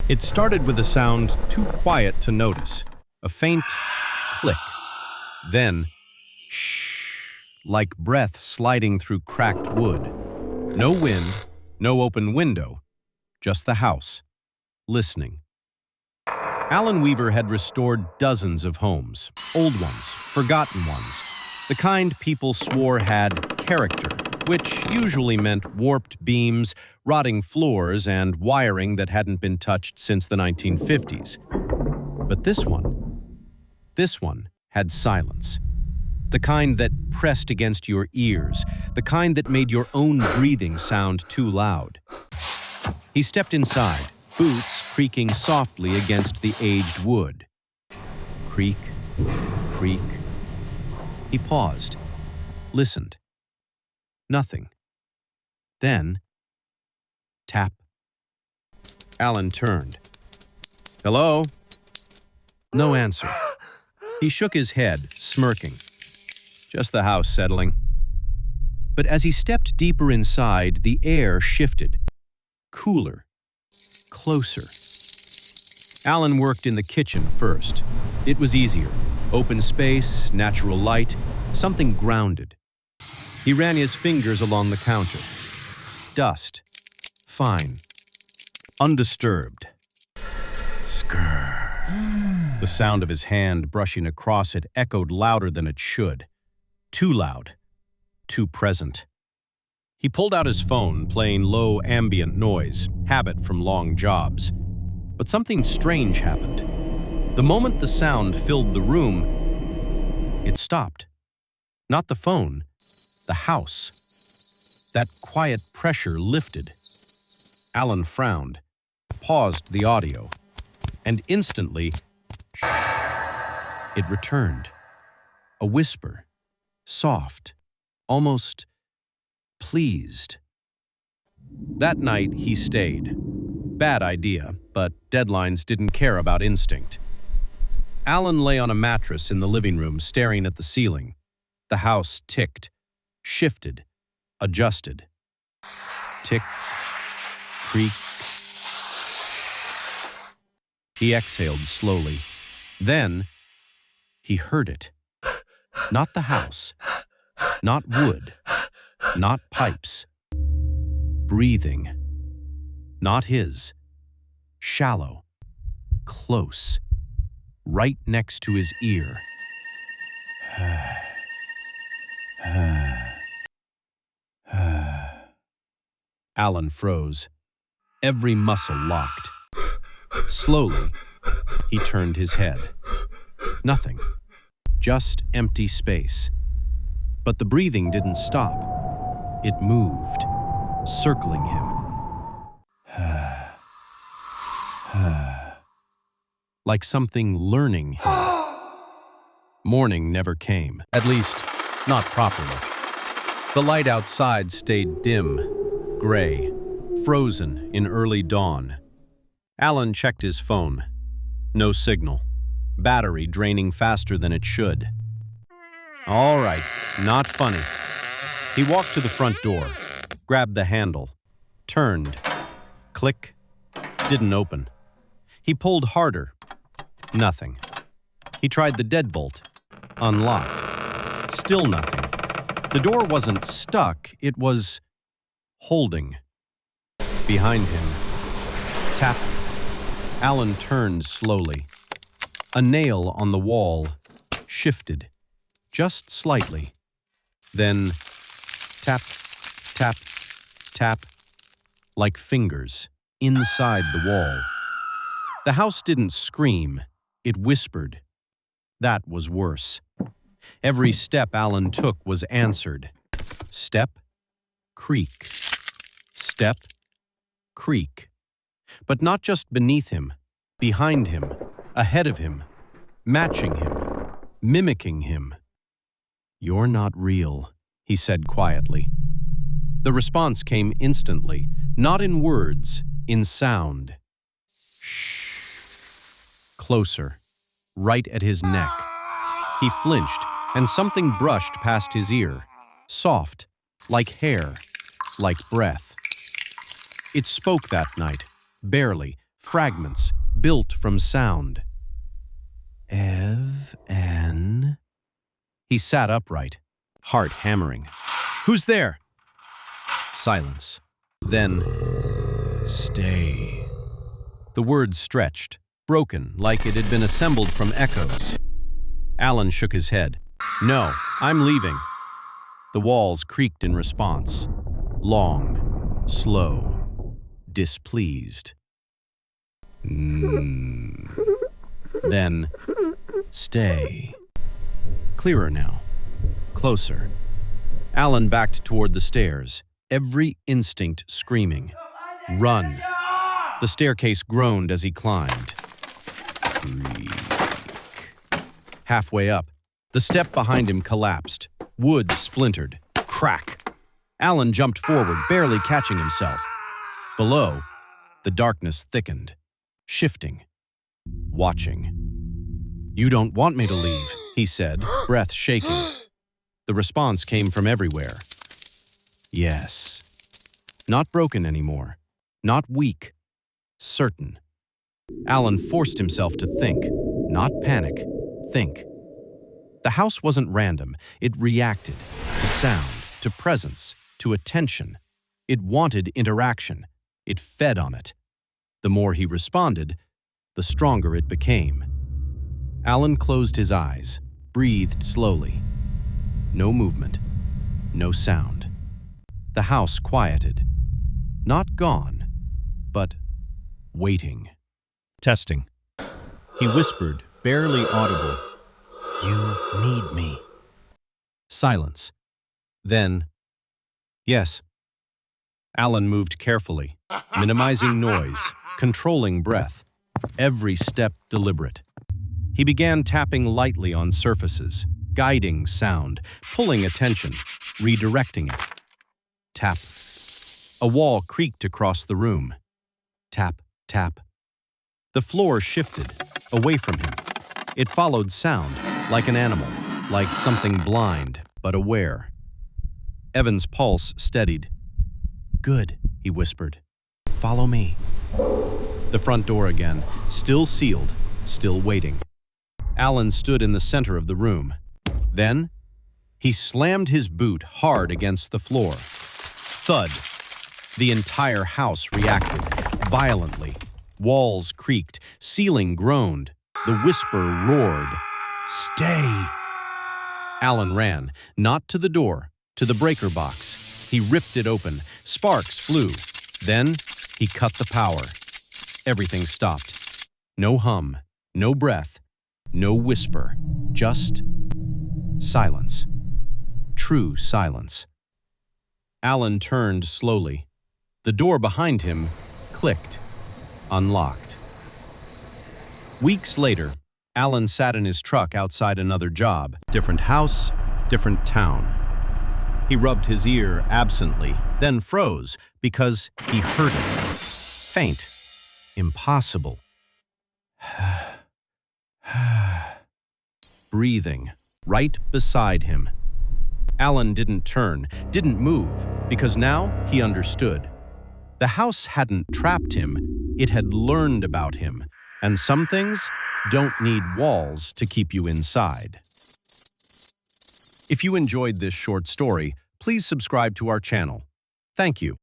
It started with a sound too quiet to notice, a faint click. Then, shh, like breath sliding through cracked wood. No wind, no open window, just the house, listening. Alan Weaver had restored dozens of homes, old ones, forgotten ones, the kind people swore had character, which usually meant warped beams, rotting floors, and wiring that hadn't been touched since the 1950s. But this one had silence. The kind that pressed against your ears, the kind that made your own breathing sound too loud. He stepped inside, boots creaking softly against the aged wood. Creak, creak. He paused, listened. Nothing. Then, tap. Alan turned. Hello? No answer. He shook his head, smirking. Just the house settling. But as he stepped deeper inside, the air shifted. Cooler. Closer. Alan worked in the kitchen first. It was easier. Open space, natural light, something grounded. He ran his fingers along the counter. Dust. Fine. Undisturbed. Skrrr. The sound of his hand brushing across it echoed louder than it should. Too loud. Too present. He pulled out his phone, playing low ambient noise, habit from long jobs. But something strange happened. The moment the sound filled the room, it stopped. Not the phone, the house. That quiet pressure lifted. Alan frowned, paused the audio, and instantly, it returned. A whisper, soft, almost pleased. That night, he stayed. Bad idea, but deadlines didn't care about instinct. Alan lay on a mattress in the living room, staring at the ceiling. The house ticked, shifted, adjusted. Tick, creak. He exhaled slowly. Then, he heard it. Not the house, not wood, not pipes. Breathing. Not his. Shallow. Close. Right next to his ear. Alan froze. Every muscle locked. Slowly, he turned his head. Nothing. Just empty space. But the breathing didn't stop. It moved, circling him. Like something learning him. Morning never came, at least not properly. The light outside stayed dim, gray, frozen in early dawn. Alan checked his phone. No signal. Battery draining faster than it should. All right, not funny. He walked to the front door, grabbed the handle, turned. Click. Didn't open. He pulled harder. Nothing. He tried the deadbolt. Unlocked. Still nothing. The door wasn't stuck, it was holding. Behind him. Tapping. Alan turned slowly. A nail on the wall shifted, just slightly. Then tap, tap, tap, like fingers inside the wall. The house didn't scream, it whispered. That was worse. Every step Alan took was answered. Step, creak. Step, creak. But not just beneath him, behind him, ahead of him, matching him, mimicking him. "You're not real," he said quietly. The response came instantly, not in words, in sound. Shh. Closer, right at his neck. He flinched, and something brushed past his ear, soft, like hair, like breath. It spoke that night, barely, fragments, built from sound. Ev-N. He sat upright, heart hammering. Who's there? Silence. Then, stay. The words stretched, broken, like it had been assembled from echoes. Alan shook his head. No, I'm leaving. The walls creaked in response. Long, slow, displeased. Then, stay. Clearer now. Closer. Alan backed toward the stairs, every instinct screaming. Run. The staircase groaned as he climbed. Creak. Halfway up, the step behind him collapsed. Wood splintered. Crack. Alan jumped forward, barely catching himself. Below, the darkness thickened, shifting, watching. You don't want me to leave, he said, breath shaking. The response came from everywhere. Yes. Not broken anymore. Not weak. Certain. Alan forced himself to think, not panic. Think. The house wasn't random. It reacted to sound, to presence, to attention. It wanted interaction. It fed on it. The more he responded, the stronger it became. Alan closed his eyes, breathed slowly. No movement, no sound. The house quieted. Not gone, but waiting. Testing. He whispered, barely audible. You need me. Silence. Then, yes. Alan moved carefully, minimizing noise, controlling breath, every step deliberate. He began tapping lightly on surfaces, guiding sound, pulling attention, redirecting it. Tap. A wall creaked across the room. Tap, tap. The floor shifted, away from him. It followed sound, like an animal, like something blind, but aware. Evan's pulse steadied. Good, he whispered. Follow me. The front door again, still sealed, still waiting. Alan stood in the center of the room. Then, he slammed his boot hard against the floor. Thud. The entire house reacted, violently. Walls creaked, ceiling groaned. The whisper roared. Stay! Alan ran, not to the door, to the breaker box. He ripped it open. Sparks flew. Then, he cut the power. Everything stopped. No hum, no breath, no whisper. Just silence. True silence. Alan turned slowly. The door behind him clicked, unlocked. Weeks later, Alan sat in his truck outside another job. Different house, different town. He rubbed his ear absently, then froze because he heard it. Faint. Impossible. Breathing, right beside him. Alan didn't turn, didn't move, because now he understood. The house hadn't trapped him, it had learned about him. And some things don't need walls to keep you inside. If you enjoyed this short story, please subscribe to our channel. Thank you.